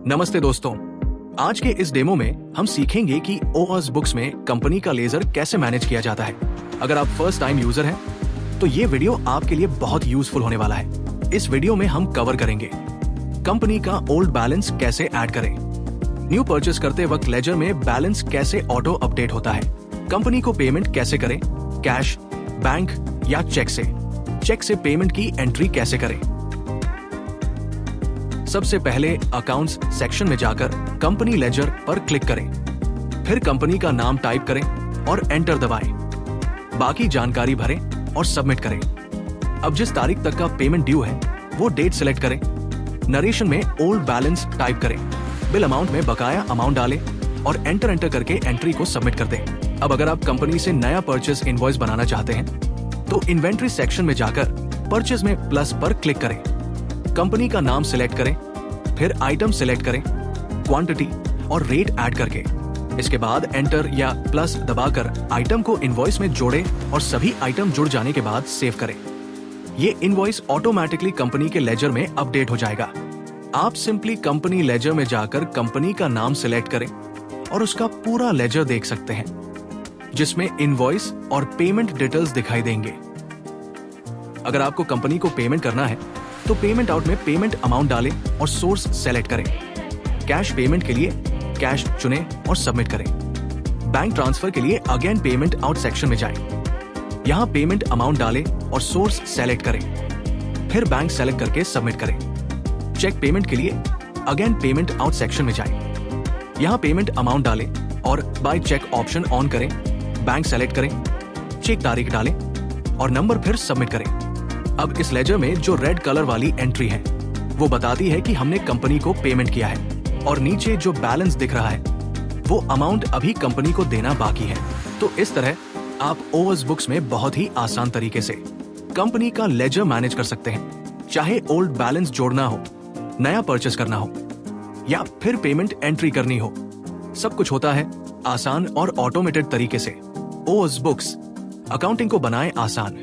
नमस्ते दोस्तों, आज के इस डेमो में हम सीखेंगे कि OWASP बुक्स में कंपनी का लेजर कैसे मैनेज किया जाता है। अगर आप फर्स्ट टाइम यूजर हैं, तो ये वीडियो आपके लिए बहुत यूजफुल होने वाला है। इस वीडियो में हम कवर करेंगे कंपनी का ओल्ड बैलेंस कैसे ऐड करें, न्यू परचेस करते वक्त लेजर में बैलेंस कैसे ऑटो अपडेट होता है, कंपनी को पेमेंट कैसे करें, कैश, बैंक या चेक से पेमेंट की एंट्री कैसे करें। सबसे पहले अकाउंट्स सेक्शन में जाकर कंपनी लेजर पर क्लिक करें, फिर कंपनी का नाम टाइप करें और एंटर दबाएं। बाकी जानकारी भरें और सबमिट करें। अब जिस तारीख तक का पेमेंट ड्यू है वो डेट सिलेक्ट करें। नरेशन में ओल्ड बैलेंस टाइप करें, बिल अमाउंट में बकाया अमाउंट डालें और एंटर करके एंट्री को सबमिट कर दें। अब अगर आप कंपनी से नया परचेस इनवॉइस बनाना चाहते हैं तो इन्वेंट्री सेक्शन में जाकर परचेस में प्लस पर क्लिक करें, कंपनी का नाम सिलेक्ट करें, फिर आइटम सिलेक्ट करें, क्वांटिटी और रेट ऐड करके इसके बाद एंटर या प्लस दबाकर आइटम को इनवॉइस में जोड़ें और सभी आइटम जुड़ जाने के बाद सेव करें। ये इनवॉइस ऑटोमेटिकली कंपनी के लेजर में अपडेट हो जाएगा। आप सिंपली कंपनी लेजर में जाकर कंपनी का नाम सिलेक्ट करें और उसका पूरा लेजर देख सकते हैं, जिसमें इनवॉइस और पेमेंट डिटेल्स दिखाई देंगे। अगर आपको कंपनी को पेमेंट करना है तो पेमेंट आउट में पेमेंट अमाउंट डालें और सोर्स सेलेक्ट करें। कैश पेमेंट के लिए कैश चुनें और सबमिट करें। बैंक ट्रांसफर के लिए अगेन पेमेंट आउट सेक्शन में जाएं। यहां पेमेंट अमाउंट डालें और सोर्स सेलेक्ट करें, फिर बैंक सेलेक्ट करके सबमिट करें। चेक पेमेंट के लिए अगेन पेमेंट आउट सेक्शन में जाएं। यहां पेमेंट अमाउंट डालें और बाय चेक ऑप्शन ऑन करें, बैंक सेलेक्ट करें, चेक तारीख डालें और नंबर, फिर सबमिट करें। अब इस लेजर में जो रेड कलर वाली एंट्री है वो बताती है कि हमने कंपनी को पेमेंट किया है और नीचे जो बैलेंस दिख रहा है वो अमाउंट अभी कंपनी को देना बाकी है। तो इस तरह आप OWASP बुक्स में बहुत ही आसान तरीके से कंपनी का लेजर मैनेज कर सकते हैं। चाहे ओल्ड बैलेंस जोड़ना हो, नया परचेस करना हो या फिर पेमेंट एंट्री करनी हो, सब कुछ होता है आसान और ऑटोमेटेड तरीके से। OWASP बुक्स, अकाउंटिंग को बनाए आसान।